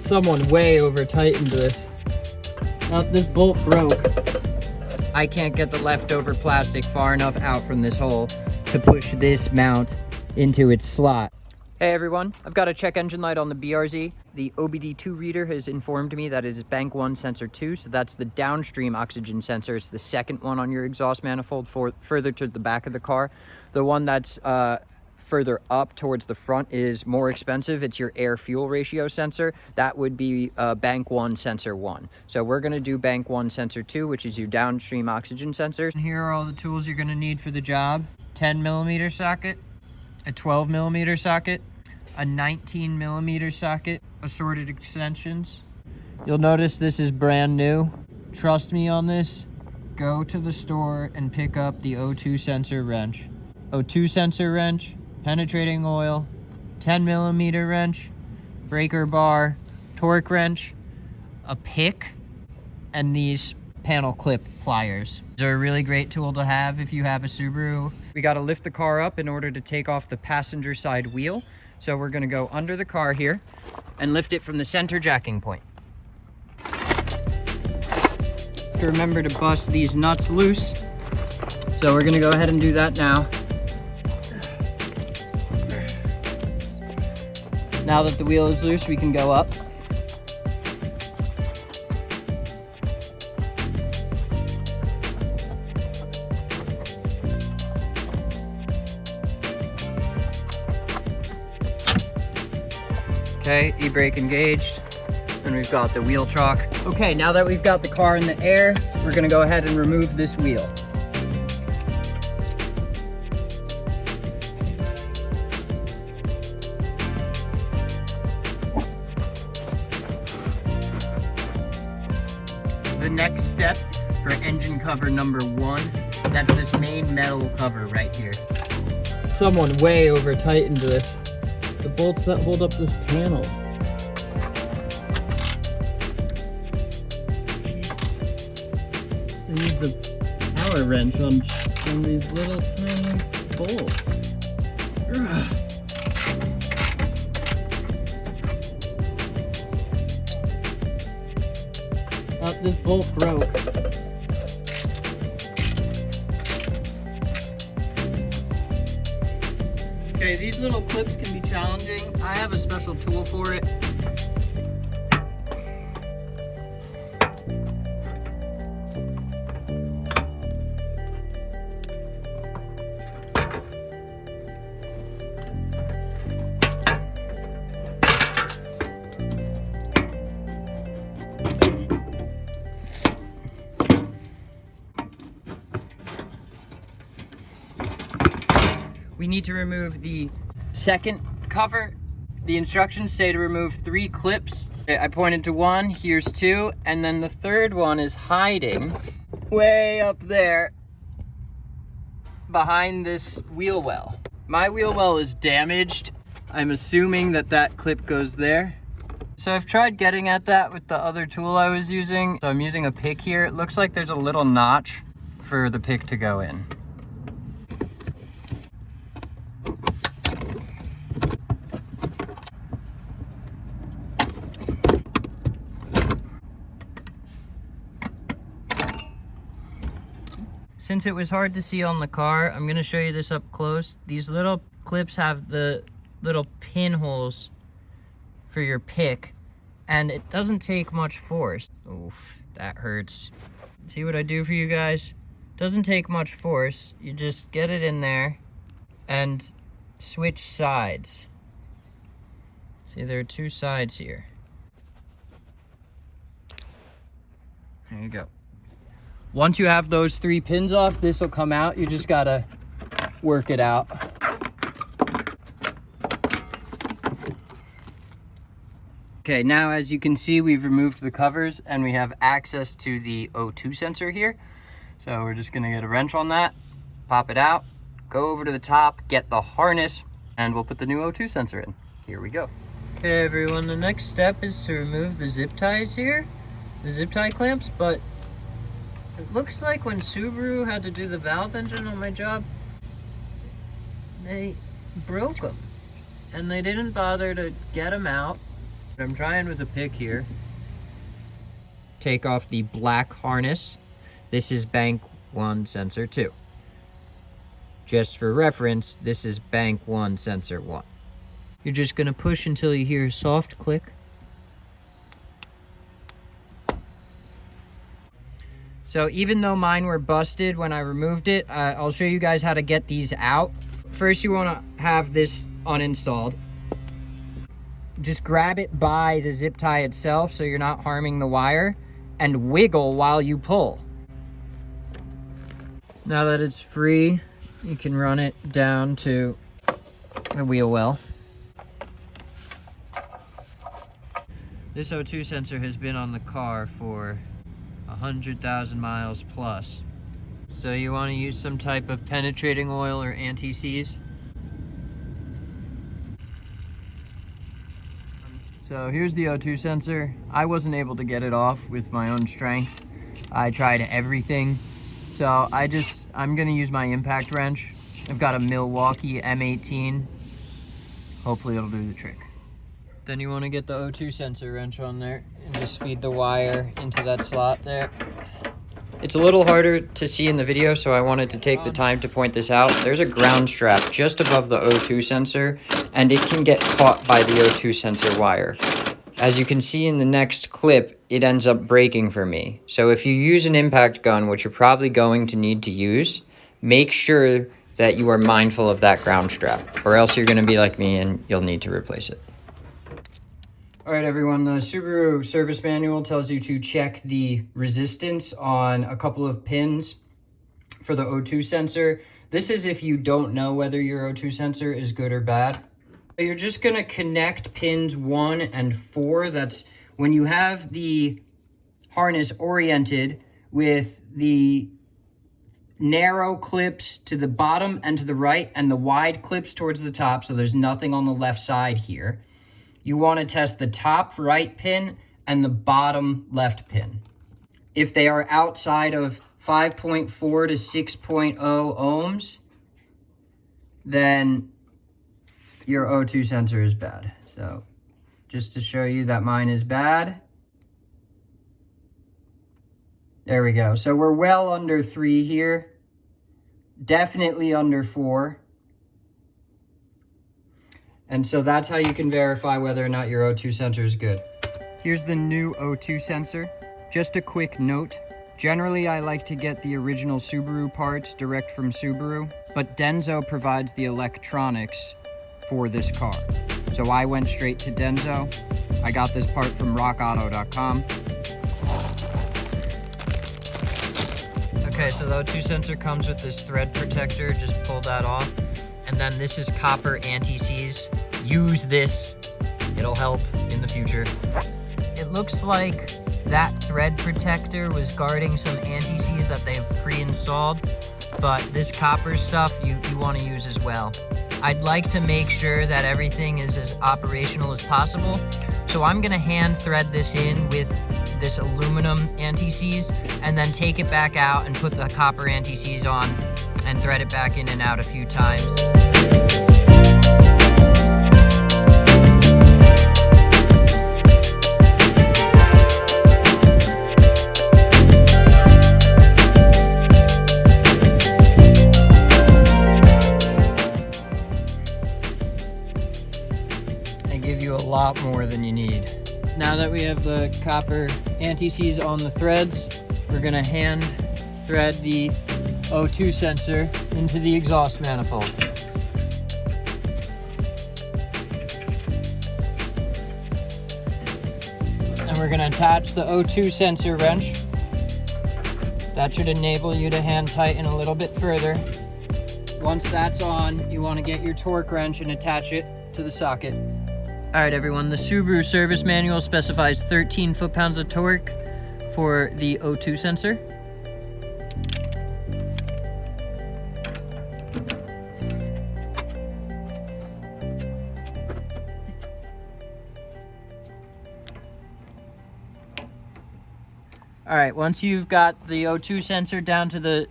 Someone way over tightened this. This bolt broke. I can't get the leftover plastic far enough out from this hole to push this mount into its slot. Hey everyone, I've got a check engine light on the BRZ. The OBD2 reader has informed me that it is bank 1 sensor 2, so that's the downstream oxygen sensor. It's the second one on your exhaust manifold further to the back of the car. The one that's further up towards the front is more expensive. It's your air-fuel ratio sensor. That would be bank 1 sensor 1. So we're going to do bank 1 sensor 2, which is your downstream oxygen sensor. And here are all the tools you're going to need for the job. 10mm socket, a 12mm socket, a 19mm socket, assorted extensions. You'll notice this is brand new. Trust me on this. Go to the store and pick up the O2 sensor wrench. O2 sensor wrench, penetrating oil, 10mm wrench, breaker bar, torque wrench, a pick, and these panel clip pliers. They're a really great tool to have if you have a Subaru. We got to lift the car up in order to take off the passenger side wheel. So we're going to go under the car here and lift it from the center jacking point. To remember to bust these nuts loose. So we're going to go ahead and do that now. Now that the wheel is loose, we can go up. Okay, e-brake engaged, and we've got the wheel chock. Okay, now that we've got the car in the air, we're gonna go ahead and remove this wheel. The next step for engine cover number 1, that's this main metal cover right here. Someone way over tightened this. The bolts that hold up this panel. Jesus. They use the power wrench on these little tiny bolts. Ugh. This bolt broke. Okay, these little clips can be challenging. I have a special tool for it. We need to remove the second cover. The instructions say to remove 3 clips. I pointed to 1, here's 2, and then the third one is hiding way up there behind this wheel well. My wheel well is damaged. I'm assuming that that clip goes there. So I've tried getting at that with the other tool I was using. So I'm using a pick here. It looks like there's a little notch for the pick to go in. Since it was hard to see on the car, I'm gonna show you this up close. These little clips have the little pinholes for your pick, and it doesn't take much force. Oof, that hurts. See what I do for you guys? Doesn't take much force. You just get it in there and switch sides. See, there are 2 sides here. There you go. Once you have those 3 pins off, this will come out. You just gotta work it out. Okay, now as you can see, we've removed the covers and we have access to the O2 sensor here. So we're just gonna get a wrench on that, pop it out, go over to the top, get the harness, and we'll put the new O2 sensor in. Here we go. Okay everyone, the next step is to remove the zip ties here, the zip tie clamps, but it looks like when Subaru had to do the valve engine on my job, they broke them. And they didn't bother to get them out I'm trying with a pick here. Take off the black harness. This is bank 1 sensor 2. Just for reference, this is bank 1 sensor 1. You're just gonna push until you hear a soft click. So even though mine were busted when I removed it, I'll show you guys how to get these out. First, you wanna have this uninstalled. Just grab it by the zip tie itself so you're not harming the wire, and wiggle while you pull. Now that it's free, you can run it down to the wheel well. This O2 sensor has been on the car for 100,000 miles plus. So you want to use some type of penetrating oil or anti-seize. So here's the O2 sensor. I wasn't able to get it off with my own strength. I tried everything. So I'm gonna use my impact wrench. I've got a Milwaukee M18. Hopefully it'll do the trick. Then you want to get the O2 sensor wrench on there and just feed the wire into that slot there. It's a little harder to see in the video, so I wanted to take the time to point this out. There's a ground strap just above the O2 sensor, and it can get caught by the O2 sensor wire. As you can see in the next clip, it ends up breaking for me. So if you use an impact gun, which you're probably going to need to use, make sure that you are mindful of that ground strap, or else you're going to be like me and you'll need to replace it. All right, everyone, the Subaru service manual tells you to check the resistance on a couple of pins for the O2 sensor. This is if you don't know whether your O2 sensor is good or bad. You're just gonna connect pins 1 and 4. That's when you have the harness oriented with the narrow clips to the bottom and to the right and the wide clips towards the top, so there's nothing on the left side here. You want to test the top right pin and the bottom left pin. If they are outside of 5.4 to 6.0 ohms, then your O2 sensor is bad. So just to show you that mine is bad. There we go. So we're well under 3 here. Definitely under 4. And so that's how you can verify whether or not your O2 sensor is good. Here's the new O2 sensor. Just a quick note. Generally, I like to get the original Subaru parts direct from Subaru, but Denso provides the electronics for this car. So I went straight to Denso. I got this part from rockauto.com. Okay, so the O2 sensor comes with this thread protector. Just pull that off. And then this is copper anti-seize. Use this, it'll help in the future. It looks like that thread protector was guarding some anti-seize that they've pre-installed, but this copper stuff you want to use as well. I'd like to make sure that everything is as operational as possible, so I'm gonna hand thread this in with this aluminum anti-seize and then take it back out and put the copper anti-seize on and thread it back in and out a few times. They give you a lot more than you need. Now that we have the copper anti-seize on the threads, we're gonna hand thread the O2 sensor into the exhaust manifold. And we're gonna attach the O2 sensor wrench. That should enable you to hand tighten a little bit further. Once that's on, you wanna get your torque wrench and attach it to the socket. All right, everyone, the Subaru service manual specifies 13 foot-pounds of torque for the O2 sensor. All right, once you've got the O2 sensor down to the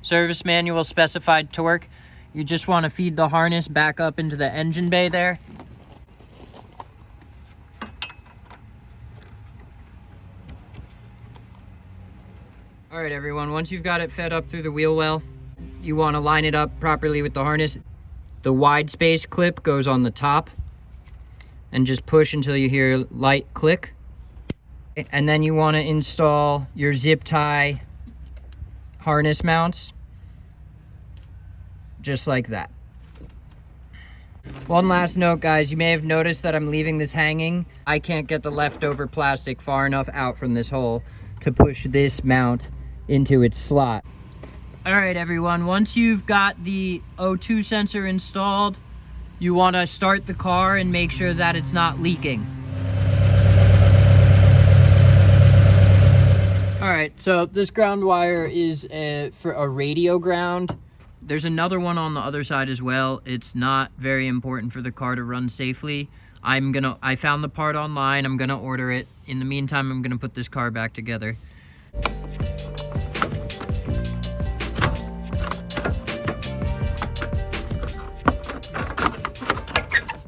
service manual specified torque, you just want to feed the harness back up into the engine bay there. All right, everyone, once you've got it fed up through the wheel well, you want to line it up properly with the harness. The wide space clip goes on the top, and just push until you hear light click. And then you want to install your zip tie harness mounts, just like that. One last note, guys, you may have noticed that I'm leaving this hanging. I can't get the leftover plastic far enough out from this hole to push this mount into its slot. All right, everyone, once you've got the O2 sensor installed, you want to start the car and make sure that it's not leaking. All right, so this ground wire is for a radio ground. There's another one on the other side as well. It's not very important for the car to run safely. I found the part online. I'm gonna order it. In the meantime, I'm gonna put this car back together.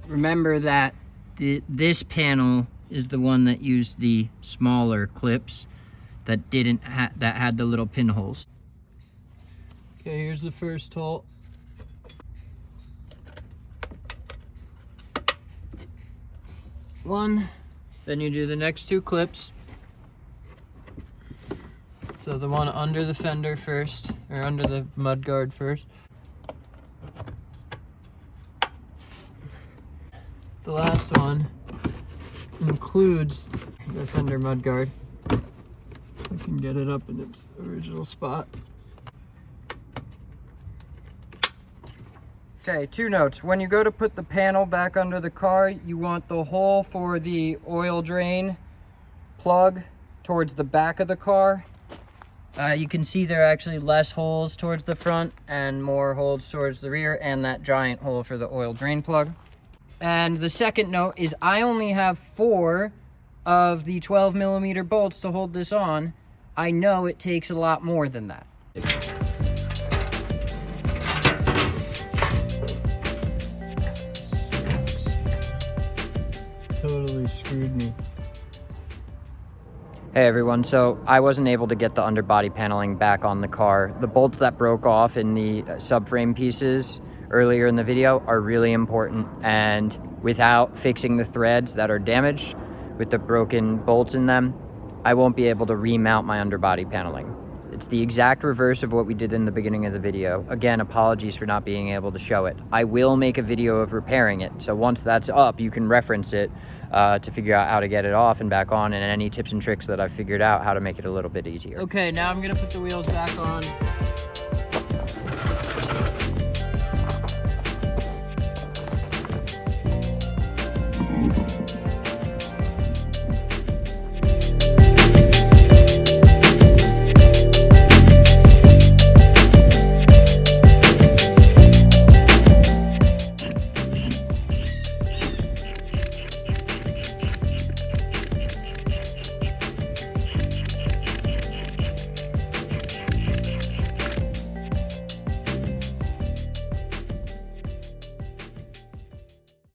Remember that this panel is the one that used the smaller clips that that had the little pinholes. Okay, here's the first hole. One, then you do the next two clips. So the one under the fender first, or under the mudguard first. The last one includes the fender mudguard. I can get it up in its original spot. Okay, two notes. When you go to put the panel back under the car, you want the hole for the oil drain plug towards the back of the car. You can see there are actually less holes towards the front and more holes towards the rear, and that giant hole for the oil drain plug. And the second note is I only have 4 of the 12mm bolts to hold this on. I know it takes a lot more than that. Totally screwed me. Hey everyone, so I wasn't able to get the underbody paneling back on the car. The bolts that broke off in the subframe pieces earlier in the video are really important, and without fixing the threads that are damaged with the broken bolts in them, I won't be able to remount my underbody paneling. It's the exact reverse of what we did in the beginning of the video. Again, apologies for not being able to show it. I will make a video of repairing it, so once that's up, you can reference it to figure out how to get it off and back on, and any tips and tricks that I've figured out how to make it a little bit easier. Okay, now I'm gonna put the wheels back on.